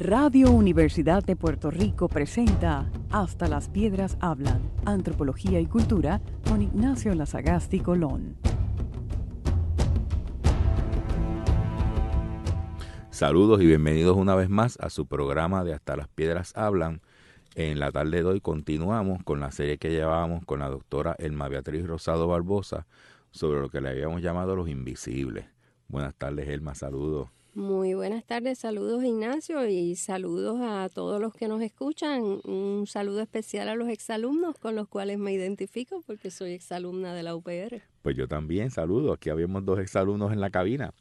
Radio Universidad de Puerto Rico presenta Hasta las Piedras Hablan, Antropología y Cultura con Ignacio Lazagasti Colón. Saludos y bienvenidos una vez más a su programa de Hasta las Piedras Hablan. En la tarde de hoy continuamos con la serie que llevábamos con la doctora Elma Beatriz Rosado Barbosa sobre lo que le habíamos llamado los invisibles. Buenas tardes, Elma, saludos. Muy buenas tardes, saludos Ignacio y saludos a todos los que nos escuchan. Un saludo especial a los exalumnos con los cuales me identifico porque soy exalumna de la UPR. Pues yo también saludo, aquí habíamos dos exalumnos en la cabina.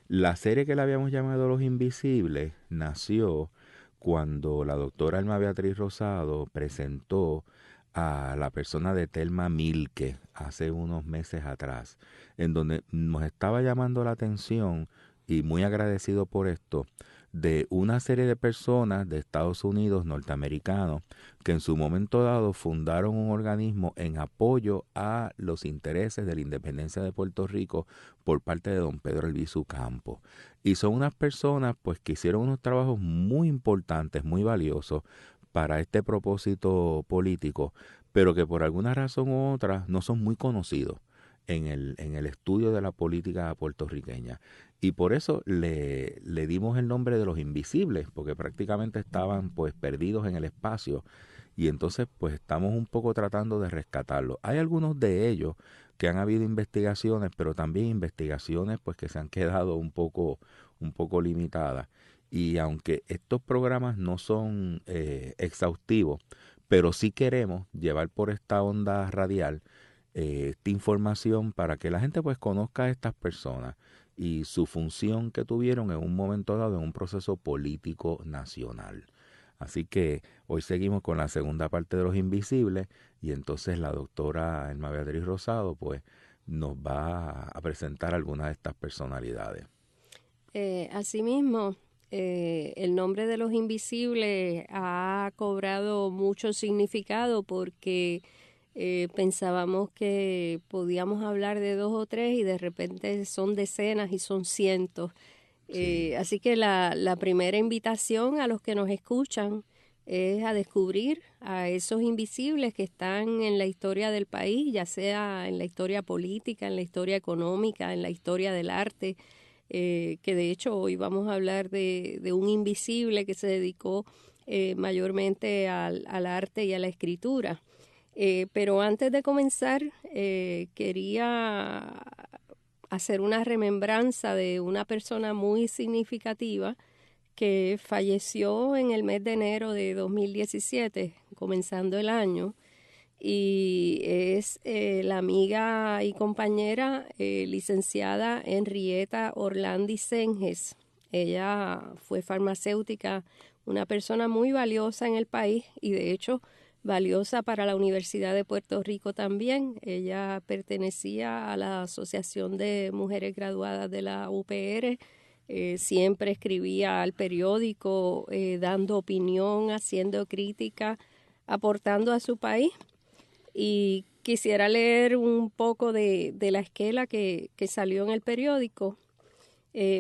La serie que le habíamos llamado Los Invisibles nació cuando la doctora Elma Beatriz Rosado presentó a la persona de Thelma Mielke hace unos meses atrás, en donde nos estaba llamando la atención, y muy agradecido por esto, de una serie de personas de Estados Unidos, norteamericanos, que en su momento dado fundaron un organismo en apoyo a los intereses de la independencia de Puerto Rico por parte de don Pedro Albizu Campos. Y son unas personas pues que hicieron unos trabajos muy importantes, muy valiosos para este propósito político, pero que por alguna razón u otra no son muy conocidos en el estudio de la política puertorriqueña. Y por eso le dimos el nombre de los invisibles, porque prácticamente estaban pues perdidos en el espacio, y entonces pues estamos un poco tratando de rescatarlos. Hay algunos de ellos que han habido investigaciones, pero también investigaciones pues que se han quedado un poco limitadas. Y aunque estos programas no son exhaustivos, pero sí queremos llevar por esta onda radial esta información para que la gente pues conozca a estas personas y su función que tuvieron en un momento dado en un proceso político nacional. Así que hoy seguimos con la segunda parte de Los Invisibles, y entonces la doctora Elma Beatriz Rosado pues nos va a presentar algunas de estas personalidades. Asimismo, el nombre de Los Invisibles ha cobrado mucho significado porque pensábamos que podíamos hablar de 2 o 3 y de repente son decenas y son cientos. Sí. Así que la primera invitación a los que nos escuchan es a descubrir a esos invisibles que están en la historia del país, ya sea en la historia política, en la historia económica, en la historia del arte, que de hecho hoy vamos a hablar de un invisible que se dedicó mayormente al arte y a la escritura. Pero antes de comenzar, quería hacer una remembranza de una persona muy significativa que falleció en el mes de enero de 2017, comenzando el año, y es la amiga y compañera licenciada Henrietta Orlandi Senges. Ella fue farmacéutica, una persona muy valiosa en el país y de hecho valiosa para la Universidad de Puerto Rico también. Ella pertenecía a la Asociación de Mujeres Graduadas de la UPR, siempre escribía al periódico, dando opinión, haciendo crítica, aportando a su país. Y quisiera leer un poco de la esquela que salió en el periódico.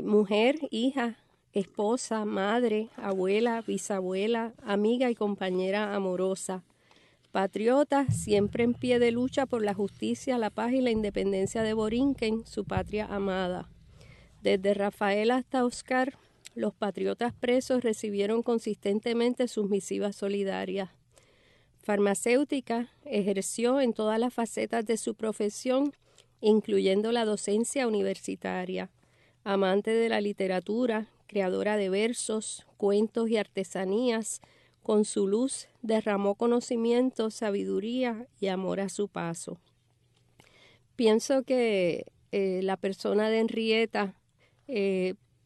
Mujer, hija, esposa, madre, abuela, bisabuela, amiga y compañera amorosa. Patriota, siempre en pie de lucha por la justicia, la paz y la independencia de Borinquen, su patria amada. Desde Rafael hasta Oscar, los patriotas presos recibieron consistentemente sus misivas solidarias. Farmacéutica, ejerció en todas las facetas de su profesión, incluyendo la docencia universitaria. Amante de la literatura, creadora de versos, cuentos y artesanías, con su luz derramó conocimiento, sabiduría y amor a su paso. Pienso que la persona de Henrietta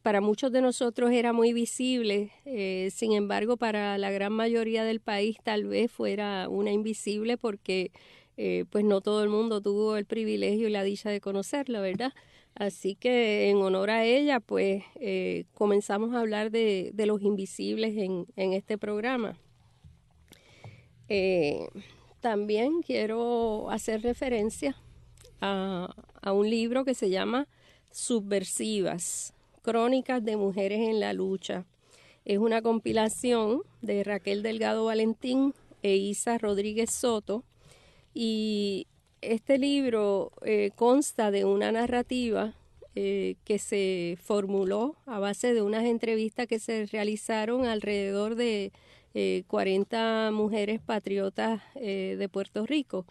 para muchos de nosotros era muy visible, sin embargo para la gran mayoría del país tal vez fuera una invisible porque pues no todo el mundo tuvo el privilegio y la dicha de conocerla, ¿verdad? Así que en honor a ella, pues comenzamos a hablar de los invisibles en este programa. También quiero hacer referencia a un libro que se llama Subversivas, Crónicas de Mujeres en la Lucha. Es una compilación de Raquel Delgado Valentín e Isa Rodríguez Soto, y este libro consta de una narrativa que se formuló a base de unas entrevistas que se realizaron alrededor de 40 mujeres patriotas de Puerto Rico.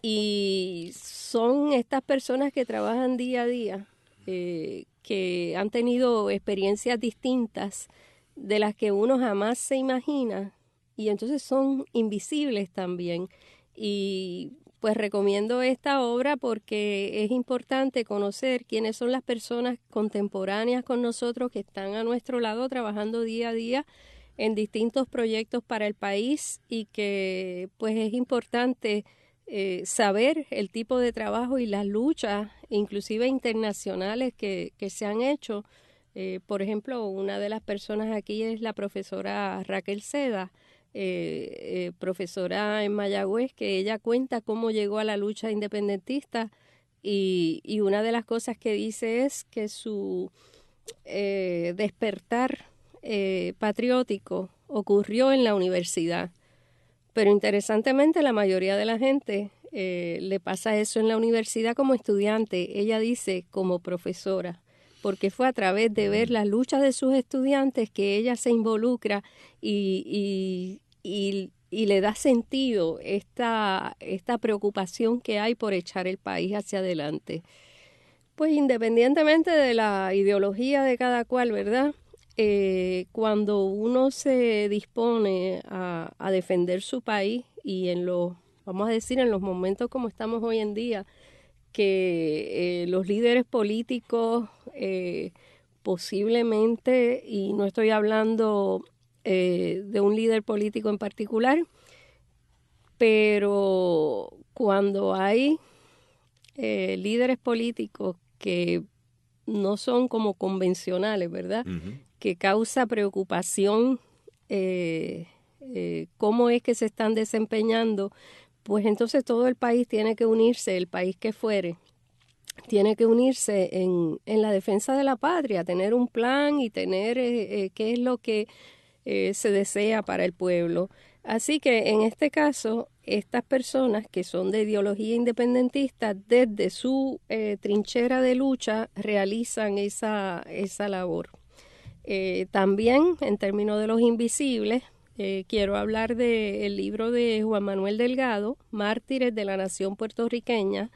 Y son estas personas que trabajan día a día, que han tenido experiencias distintas de las que uno jamás se imagina, y entonces son invisibles también. Y pues recomiendo esta obra porque es importante conocer quiénes son las personas contemporáneas con nosotros que están a nuestro lado trabajando día a día en distintos proyectos para el país, y que pues es importante saber el tipo de trabajo y las luchas, inclusive internacionales, que se han hecho. Por ejemplo, una de las personas aquí es la profesora Raquel Seda, profesora en Mayagüez, que ella cuenta cómo llegó a la lucha independentista, y una de las cosas que dice es que su despertar patriótico ocurrió en la universidad. Pero interesantemente, la mayoría de la gente le pasa eso en la universidad como estudiante. Ella dice como profesora, porque fue a través de ver las luchas de sus estudiantes que ella se involucra y le da sentido esta preocupación que hay por echar el país hacia adelante. Pues independientemente de la ideología de cada cual, ¿verdad? Cuando uno se dispone a defender su país, y vamos a decir, en los momentos como estamos hoy en día, que los líderes políticos posiblemente, y no estoy hablando de un líder político en particular, pero cuando hay líderes políticos que no son como convencionales, ¿verdad? Uh-huh. Que causa preocupación cómo es que se están desempeñando, pues entonces todo el país tiene que unirse, el país que fuere, tiene que unirse en la defensa de la patria, tener un plan y tener qué es lo que se desea para el pueblo. Así que en este caso, estas personas que son de ideología independentista, desde su trinchera de lucha, realizan esa labor. También, en términos de los invisibles, quiero hablar del libro de Juan Manuel Delgado, Mártires de la Nación Puertorriqueña,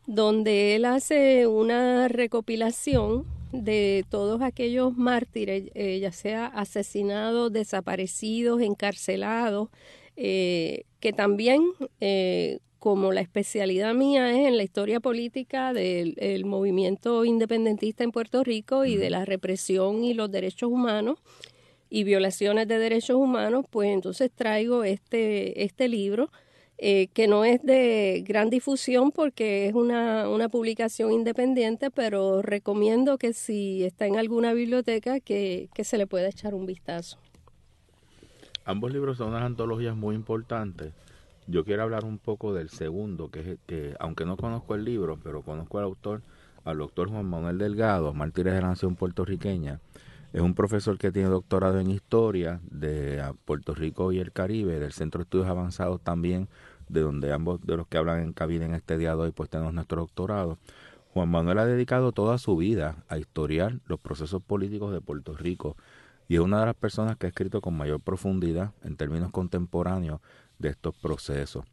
donde él hace una recopilación de todos aquellos mártires, ya sea asesinados, desaparecidos, encarcelados, que también, como la especialidad mía es en la historia política del movimiento independentista en Puerto Rico y de la represión y los derechos humanos y violaciones de derechos humanos, pues entonces traigo este libro, que no es de gran difusión porque es una publicación independiente, pero recomiendo que si está en alguna biblioteca que se le pueda echar un vistazo. Ambos libros son unas antologías muy importantes. Yo quiero hablar un poco del segundo, que aunque no conozco el libro, pero conozco al autor Juan Manuel Delgado, Mártires de la Nación Puertorriqueña. Es un profesor que tiene doctorado en Historia de Puerto Rico y el Caribe, del Centro de Estudios Avanzados también, de donde ambos de los que hablan en cabina en este día de hoy pues tenemos nuestro doctorado. Juan Manuel ha dedicado toda su vida a historiar los procesos políticos de Puerto Rico y es una de las personas que ha escrito con mayor profundidad en términos contemporáneos de estos procesos.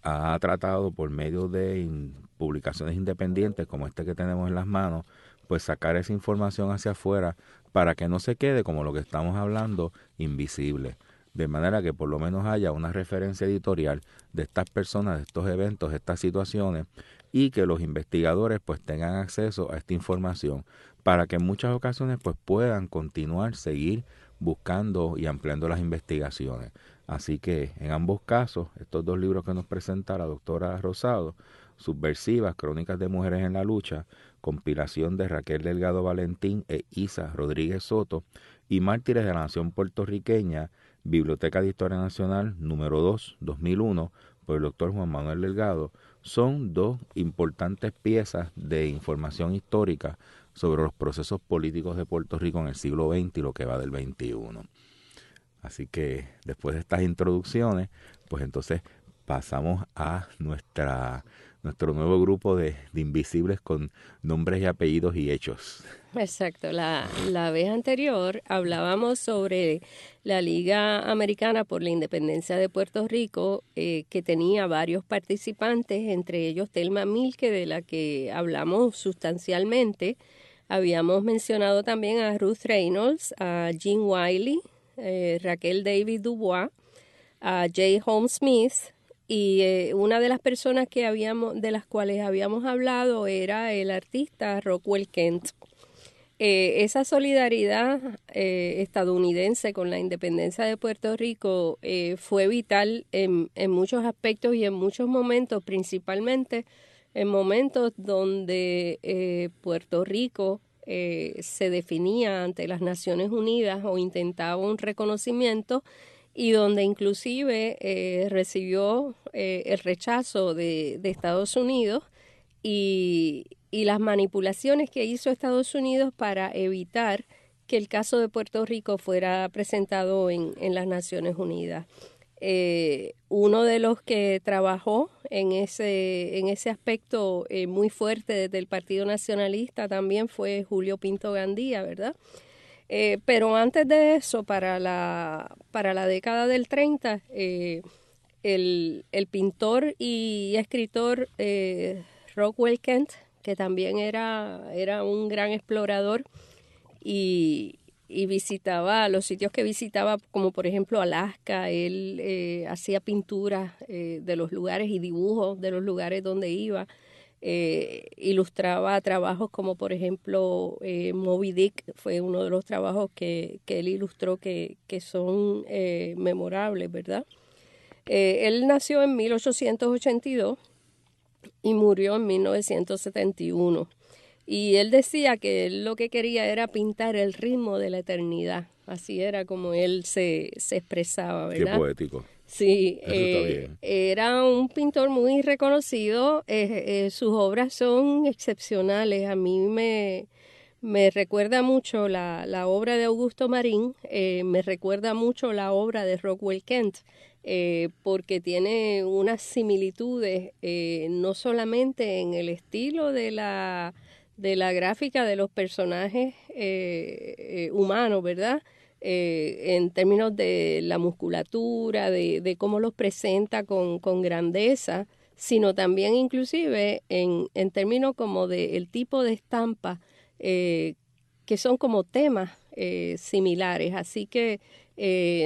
Ha tratado por medio de publicaciones independientes como este que tenemos en las manos, pues sacar esa información hacia afuera para que no se quede, como lo que estamos hablando, invisible. De manera que por lo menos haya una referencia editorial de estas personas, de estos eventos, de estas situaciones, y que los investigadores pues tengan acceso a esta información para que en muchas ocasiones pues puedan seguir buscando y ampliando las investigaciones. Así que en ambos casos, estos dos libros que nos presenta la doctora Rosado, Subversivas, Crónicas de Mujeres en la Lucha, compilación de Raquel Delgado Valentín e Isa Rodríguez Soto, y Mártires de la Nación Puertorriqueña, Biblioteca de Historia Nacional, número 2, 2001, por el doctor Juan Manuel Delgado, son dos importantes piezas de información histórica sobre los procesos políticos de Puerto Rico en el siglo XX y lo que va del XXI. Así que después de estas introducciones, pues entonces pasamos a nuestro nuevo grupo de invisibles con nombres y apellidos y hechos. Exacto. La vez anterior hablábamos sobre la Liga Americana por la Independencia de Puerto Rico, que tenía varios participantes, entre ellos Thelma Milke, de la que hablamos sustancialmente. Habíamos mencionado también a Ruth Reynolds, a Jean Wiley, Raquel David Dubois, a J. Holmes Smith, y una de las personas de las cuales habíamos hablado era el artista Rockwell Kent. Esa solidaridad estadounidense con la independencia de Puerto Rico fue vital en muchos aspectos y en muchos momentos, principalmente en momentos donde Puerto Rico se definía ante las Naciones Unidas o intentaba un reconocimiento, y donde inclusive recibió el rechazo de Estados Unidos y las manipulaciones que hizo Estados Unidos para evitar que el caso de Puerto Rico fuera presentado en las Naciones Unidas. Uno de los que trabajó en ese aspecto muy fuerte desde el Partido Nacionalista también fue Julio Pinto Gandía, ¿verdad? Pero antes de eso, para la década del 30, el pintor y escritor Rockwell Kent, que también era un gran explorador y visitaba los sitios que visitaba, como por ejemplo Alaska. Él hacía pinturas de los lugares y dibujos de los lugares donde iba. Ilustraba trabajos como por ejemplo Moby Dick, fue uno de los trabajos que él ilustró que son memorables, ¿verdad? Él nació en 1882 y murió en 1971. Y él decía que él lo que quería era pintar el ritmo de la eternidad. Así era como él se expresaba, ¿verdad? Qué poético. Sí, Eso está bien. era un pintor muy reconocido. Sus obras son excepcionales. A mí me recuerda mucho la obra de Augusto Marín, me recuerda mucho la obra de Rockwell Kent, porque tiene unas similitudes, no solamente en el estilo de la gráfica de los personajes humanos, ¿verdad? En términos de la musculatura, de cómo los presenta con grandeza, sino también inclusive en términos como del tipo de estampa, que son como temas similares. Así que,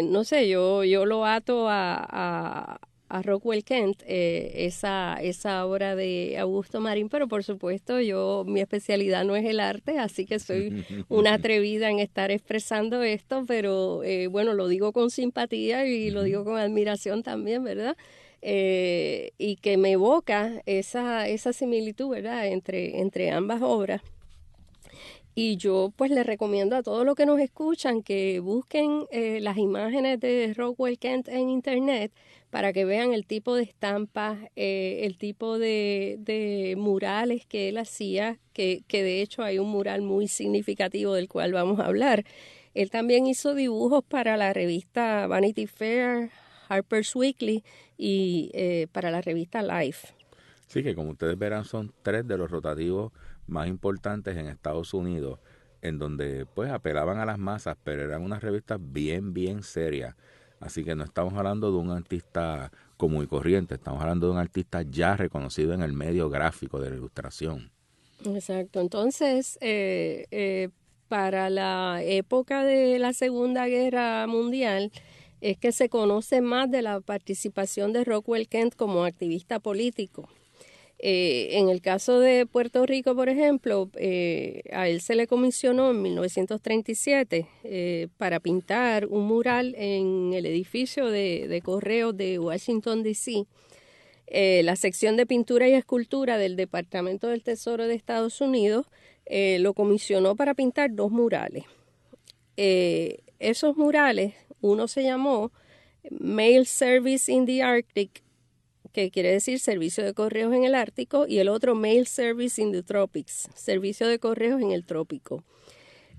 no sé, yo lo ato a Rockwell Kent, esa obra de Augusto Marín, pero por supuesto mi especialidad no es el arte, así que soy una atrevida en estar expresando esto, pero bueno, lo digo con simpatía y lo digo con admiración también, ¿verdad? Y que me evoca esa similitud, ¿verdad?, entre ambas obras. Y yo pues les recomiendo a todos los que nos escuchan que busquen las imágenes de Rockwell Kent en internet para que vean el tipo de estampas, el tipo de murales que él hacía, que de hecho hay un mural muy significativo del cual vamos a hablar. Él también hizo dibujos para la revista Vanity Fair, Harper's Weekly y para la revista Life. Sí, que como ustedes verán son 3 de los rotativos más importantes en Estados Unidos, en donde pues apelaban a las masas, pero eran unas revistas bien serias. Así que no estamos hablando de un artista común y corriente, estamos hablando de un artista ya reconocido en el medio gráfico de la ilustración. Exacto. Entonces, para la época de la Segunda Guerra Mundial, es que se conoce más de la participación de Rockwell Kent como activista político. En el caso de Puerto Rico, por ejemplo, a él se le comisionó en 1937 para pintar un mural en el edificio de correos de Washington, D.C. La sección de pintura y escultura del Departamento del Tesoro de Estados Unidos lo comisionó para pintar 2 murales. Esos murales, uno se llamó Mail Service in the Arctic, que quiere decir servicio de correos en el Ártico, y el otro Mail Service in the Tropics, servicio de correos en el trópico.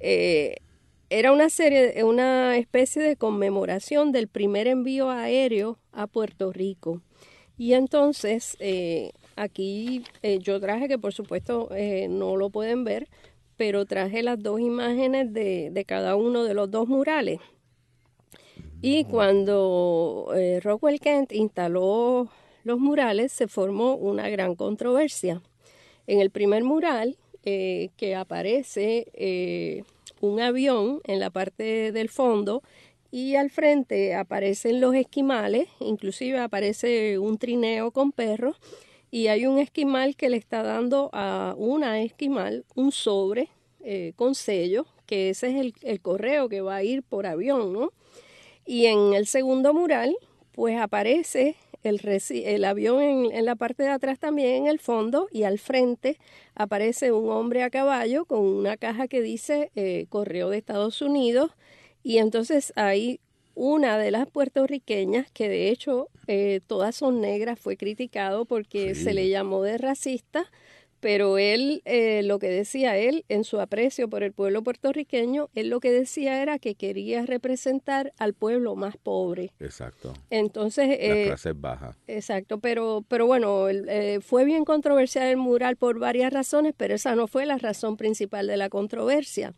Era una especie de conmemoración del primer envío aéreo a Puerto Rico. Y entonces, aquí yo traje, que por supuesto no lo pueden ver, pero traje las dos imágenes de cada uno de los dos murales. Y cuando Rockwell Kent instaló los murales, se formó una gran controversia. En el primer mural, que aparece un avión en la parte del fondo, y al frente aparecen los esquimales, inclusive aparece un trineo con perros, y hay un esquimal que le está dando a una esquimal un sobre con sello, que ese es el correo que va a ir por avión, ¿no? Y en el segundo mural, pues aparece el avión en la parte de atrás también, en el fondo, y al frente aparece un hombre a caballo con una caja que dice Correo de Estados Unidos. Y entonces hay una de las puertorriqueñas, que de hecho todas son negras, fue criticado porque se le llamó de racista, pero él, lo que decía él, en su aprecio por el pueblo puertorriqueño, él lo que decía era que quería representar al pueblo más pobre. Exacto. Entonces, las clases bajas. Exacto, pero bueno, fue bien controversial el mural por varias razones, pero esa no fue la razón principal de la controversia.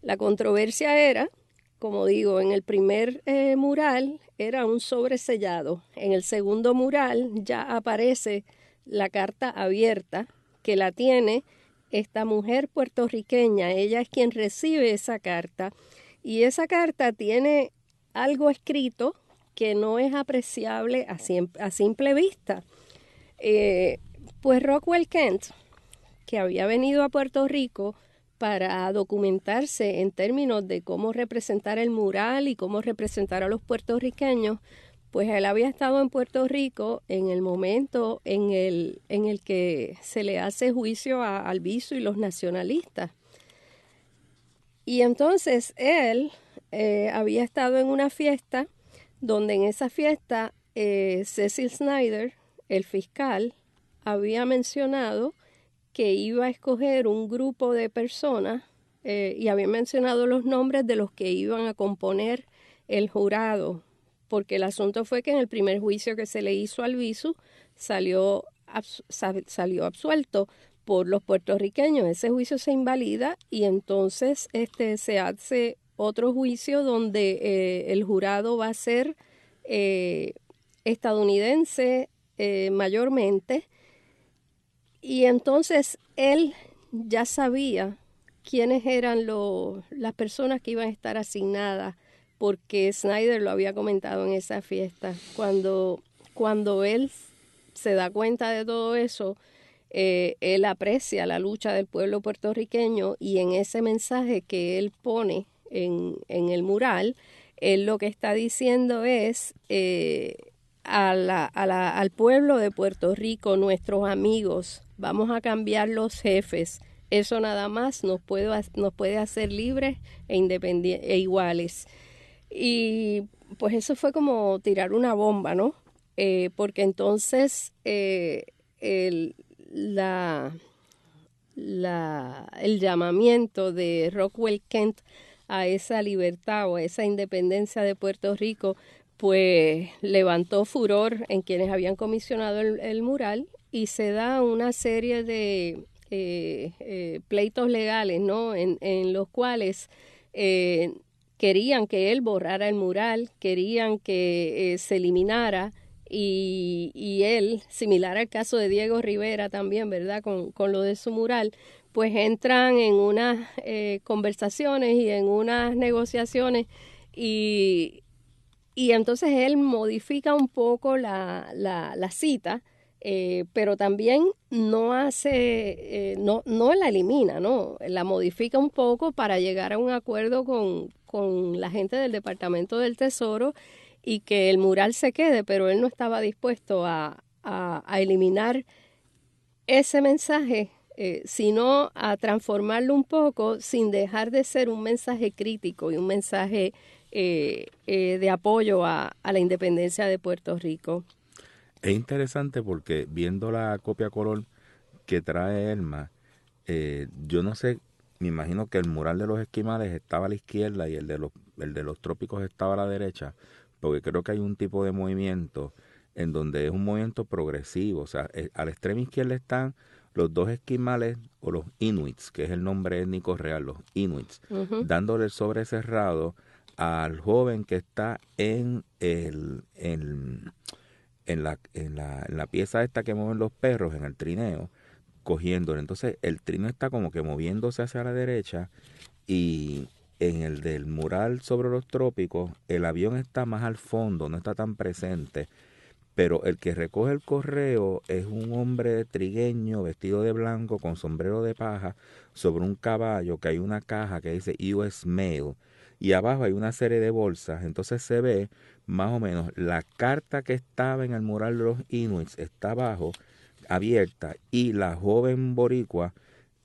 La controversia era, como digo, en el primer mural era un sobresellado. En el segundo mural ya aparece la carta abierta, que la tiene esta mujer puertorriqueña. Ella es quien recibe esa carta, y esa carta tiene algo escrito que no es apreciable a simple vista. Pues Rockwell Kent, que había venido a Puerto Rico para documentarse en términos de cómo representar el mural y cómo representar a los puertorriqueños, pues él había estado en Puerto Rico en el momento en el que se le hace juicio a Albizu y los nacionalistas. Y entonces él había estado en una fiesta donde en esa fiesta Cecil Snyder, el fiscal, había mencionado que iba a escoger un grupo de personas y había mencionado los nombres de los que iban a componer el jurado, porque el asunto fue que en el primer juicio que se le hizo a Albizu salió absuelto por los puertorriqueños. Ese juicio se invalida y entonces se hace otro juicio donde el jurado va a ser estadounidense mayormente, y entonces él ya sabía quiénes eran las personas que iban a estar asignadas, porque Snyder lo había comentado en esa fiesta. Cuando él se da cuenta de todo eso, él aprecia la lucha del pueblo puertorriqueño, y en ese mensaje que él pone en el mural, él lo que está diciendo es al pueblo de Puerto Rico, nuestros amigos, vamos a cambiar los jefes. Eso nada más nos puede hacer libres e independientes e iguales. Y pues eso fue como tirar una bomba, ¿no? Porque entonces el llamamiento de Rockwell Kent a esa libertad o a esa independencia de Puerto Rico, pues levantó furor en quienes habían comisionado el mural, y se da una serie de pleitos legales, ¿no? En los cuales querían que él borrara el mural, querían que se eliminara, y él, similar al caso de Diego Rivera también, ¿verdad?, con lo de su mural, pues entran en unas conversaciones y en unas negociaciones, y entonces él modifica un poco la cita, pero también no la elimina, ¿no? La modifica un poco para llegar a un acuerdo con la gente del Departamento del Tesoro y que el mural se quede, pero él no estaba dispuesto a eliminar ese mensaje, sino a transformarlo un poco sin dejar de ser un mensaje crítico y un mensaje de apoyo a la independencia de Puerto Rico. Es interesante porque viendo la copia color que trae Elma, yo no sé, me imagino que el mural de los esquimales estaba a la izquierda y el de los trópicos estaba a la derecha, porque creo que hay un tipo de movimiento en donde es un movimiento progresivo, o sea, a la extrema izquierda están los dos esquimales o los inuits, que es el nombre étnico real, los inuits, dándole el sobre cerrado al joven que está en la pieza esta que mueven los perros, en el trineo, cogiéndolo. Entonces el trineo está como que moviéndose hacia la derecha y en el del mural sobre los trópicos el avión está más al fondo, no está tan presente, pero el que recoge el correo es un hombre trigueño vestido de blanco con sombrero de paja sobre un caballo, que hay una caja que dice US Mail y abajo hay una serie de bolsas. Entonces se ve más o menos la carta que estaba en el mural de los Inuits está abajo abierta y la joven boricua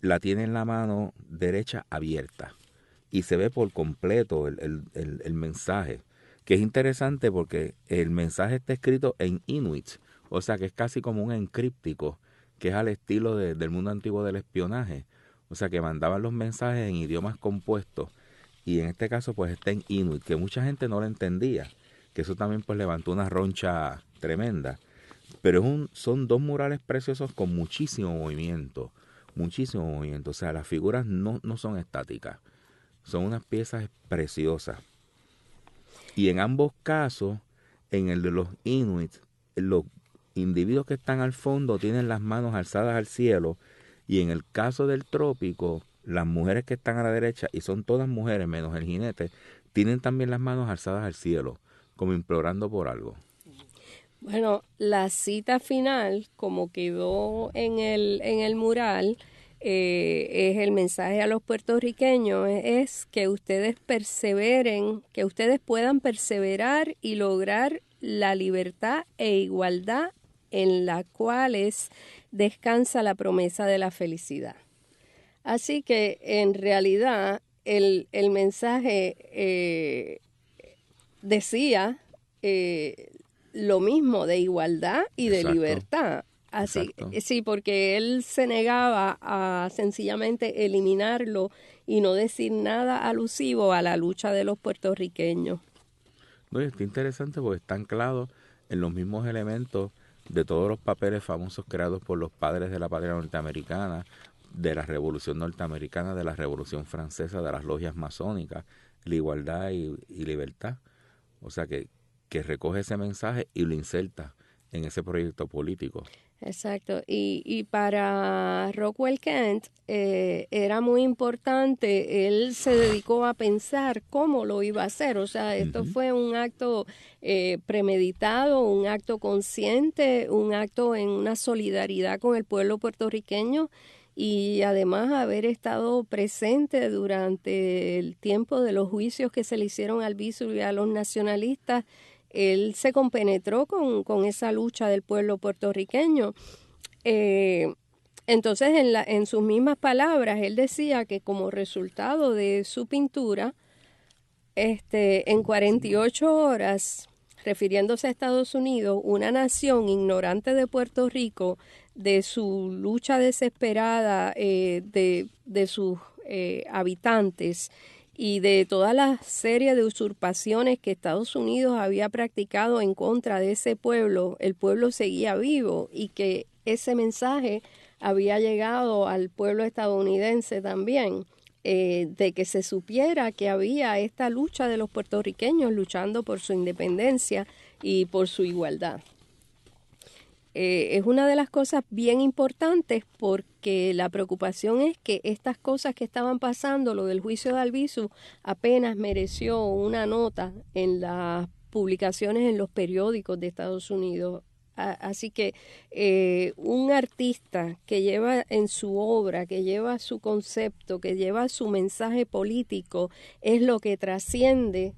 la tiene en la mano derecha abierta y se ve por completo el mensaje, que es interesante porque el mensaje está escrito en Inuit, o sea que es casi como un encríptico, que es al estilo del mundo antiguo del espionaje, o sea que mandaban los mensajes en idiomas compuestos y en este caso pues está en Inuit, que mucha gente no lo entendía, que eso también pues levantó una roncha tremenda, pero son dos murales preciosos con muchísimo movimiento, o sea las figuras no son estáticas, son unas piezas preciosas. Y en ambos casos, en el de los Inuits, los individuos que están al fondo tienen las manos alzadas al cielo, y en el caso del trópico, las mujeres que están a la derecha, y son todas mujeres menos el jinete, tienen también las manos alzadas al cielo, como implorando por algo. Bueno, la cita final, como quedó en el mural, es el mensaje a los puertorriqueños, es que ustedes perseveren, que ustedes puedan perseverar y lograr la libertad e igualdad en la cuales descansa la promesa de la felicidad. Así que en realidad el mensaje decía lo mismo de igualdad y de libertad. Así, sí, porque él se negaba a sencillamente eliminarlo y no decir nada alusivo a la lucha de los puertorriqueños. No, y está interesante porque está anclado en los mismos elementos de todos los papeles famosos creados por los padres de la patria norteamericana, de la Revolución Norteamericana, de la Revolución Francesa, de las logias masónicas, la igualdad y libertad. O sea que recoge ese mensaje y lo inserta en ese proyecto político. Exacto. Y para Rockwell Kent era muy importante, él se dedicó a pensar cómo lo iba a hacer. O sea, esto fue un acto premeditado, un acto consciente, un acto en una solidaridad con el pueblo puertorriqueño y además haber estado presente durante el tiempo de los juicios que se le hicieron al Albizu y a los nacionalistas. Él se compenetró con esa lucha del pueblo puertorriqueño. Entonces, en sus mismas palabras, él decía que como resultado de su pintura, en 48 horas, refiriéndose a Estados Unidos, una nación ignorante de Puerto Rico, de su lucha desesperada de sus habitantes, y de toda la serie de usurpaciones que Estados Unidos había practicado en contra de ese pueblo, el pueblo seguía vivo y que ese mensaje había llegado al pueblo estadounidense también, de que se supiera que había esta lucha de los puertorriqueños luchando por su independencia y por su igualdad. Es una de las cosas bien importantes porque la preocupación es que estas cosas que estaban pasando, lo del juicio de Albizu, apenas mereció una nota en las publicaciones en los periódicos de Estados Unidos. Así que un artista que lleva en su obra, que lleva su concepto, que lleva su mensaje político, es lo que trasciende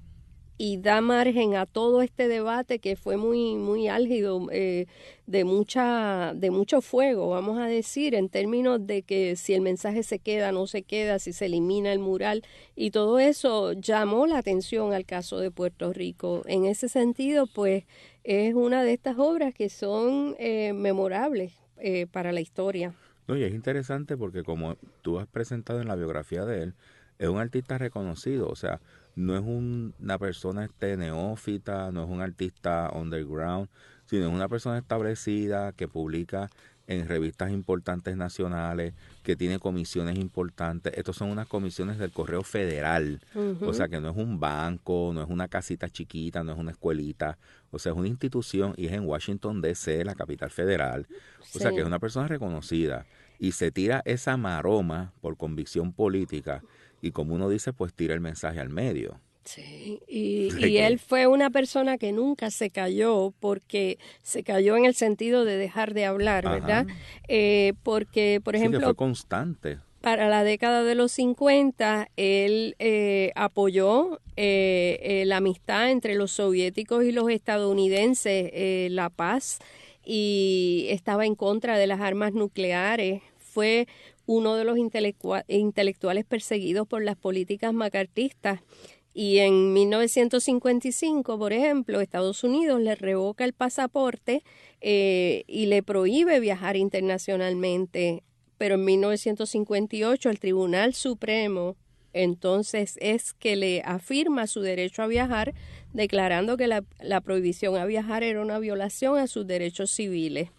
y da margen a todo este debate que fue muy, muy álgido, de mucho fuego, vamos a decir, en términos de que si el mensaje se queda, no se queda, si se elimina el mural, y todo eso llamó la atención al caso de Puerto Rico. En ese sentido, pues, es una de estas obras que son memorables para la historia. No, y es interesante porque como tú has presentado en la biografía de él, es un artista reconocido, o sea, no es una persona neófita, no es un artista underground, sino es una persona establecida que publica en revistas importantes nacionales, que tiene comisiones importantes. Estos son unas comisiones del Correo Federal, o sea que no es un banco, no es una casita chiquita, no es una escuelita, o sea, es una institución y es en Washington, D.C., la capital federal, o sea que es una persona reconocida y se tira esa maroma por convicción política y como uno dice, pues tira el mensaje al medio. Sí, y él fue una persona que nunca se cayó, porque se cayó en el sentido de dejar de hablar, ¿verdad? Porque, por ejemplo, que fue constante. Para la década de los 50, él apoyó la amistad entre los soviéticos y los estadounidenses, la paz, y estaba en contra de las armas nucleares. Fue uno de los intelectuales perseguidos por las políticas macartistas. Y en 1955, por ejemplo, Estados Unidos le revoca el pasaporte y le prohíbe viajar internacionalmente. Pero en 1958 el Tribunal Supremo entonces es que le afirma su derecho a viajar, declarando que la prohibición a viajar era una violación a sus derechos civiles.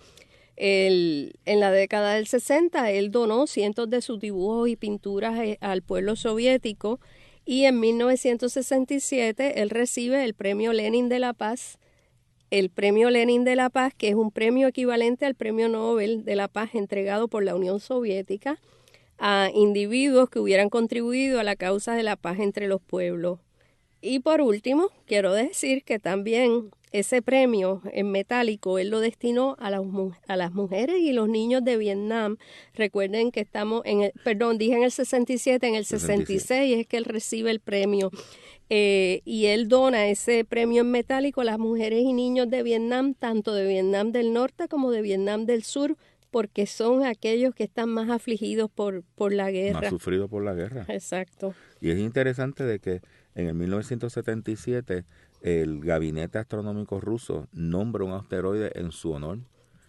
En la década del 60 él donó cientos de sus dibujos y pinturas al pueblo soviético, y en 1967 él recibe el Premio Lenin de la Paz. El Premio Lenin de la Paz, que es un premio equivalente al Premio Nobel de la Paz entregado por la Unión Soviética a individuos que hubieran contribuido a la causa de la paz entre los pueblos. Y por último, quiero decir que también ese premio en metálico él lo destinó a las mujeres y los niños de Vietnam. Recuerden que estamos dije en el 67, en el 66 es que él recibe el premio. Y él dona ese premio en metálico a las mujeres y niños de Vietnam, tanto de Vietnam del Norte como de Vietnam del Sur, porque son aquellos que están más afligidos por la guerra. Más sufridos por la guerra. Exacto. Y es interesante de que en el 1977 el Gabinete Astronómico Ruso nombra un asteroide en su honor.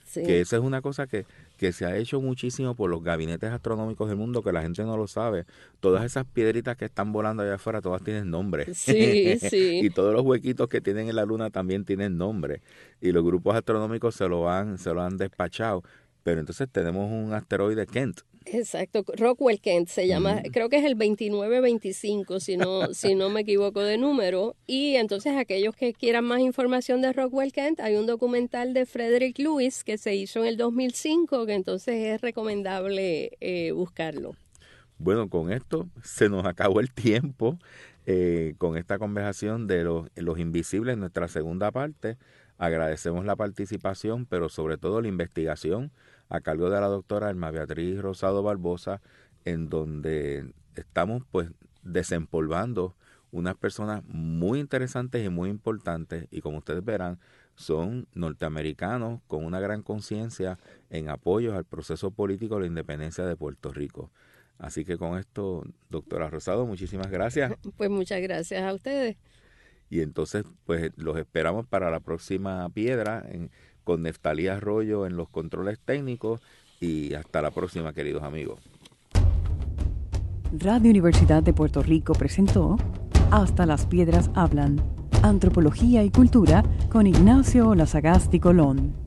Sí. Que esa es una cosa que se ha hecho muchísimo por los gabinetes astronómicos del mundo, que la gente no lo sabe. Todas esas piedritas que están volando allá afuera, todas tienen nombre. Sí, sí. Y todos los huequitos que tienen en la luna también tienen nombre. Y los grupos astronómicos se lo han despachado. Pero entonces tenemos un asteroide Kent. Exacto, Roswell Kent se llama, creo que es el 2925, si no me equivoco de número. Y entonces aquellos que quieran más información de Roswell Kent, hay un documental de Frederick Lewis que se hizo en el 2005, que entonces es recomendable buscarlo. Bueno, con esto se nos acabó el tiempo, con esta conversación de los invisibles, nuestra segunda parte. Agradecemos la participación, pero sobre todo la investigación a cargo de la doctora Alma Beatriz Rosado Barbosa, en donde estamos pues desempolvando unas personas muy interesantes y muy importantes, y como ustedes verán, son norteamericanos con una gran conciencia en apoyo al proceso político de la independencia de Puerto Rico. Así que con esto, doctora Rosado, muchísimas gracias. Pues muchas gracias a ustedes. Y entonces, pues los esperamos para la próxima piedra con Neftalí Arroyo en los controles técnicos, y hasta la próxima, queridos amigos. Radio Universidad de Puerto Rico presentó Hasta las Piedras Hablan, Antropología y Cultura con Ignacio Olazagasti Colón.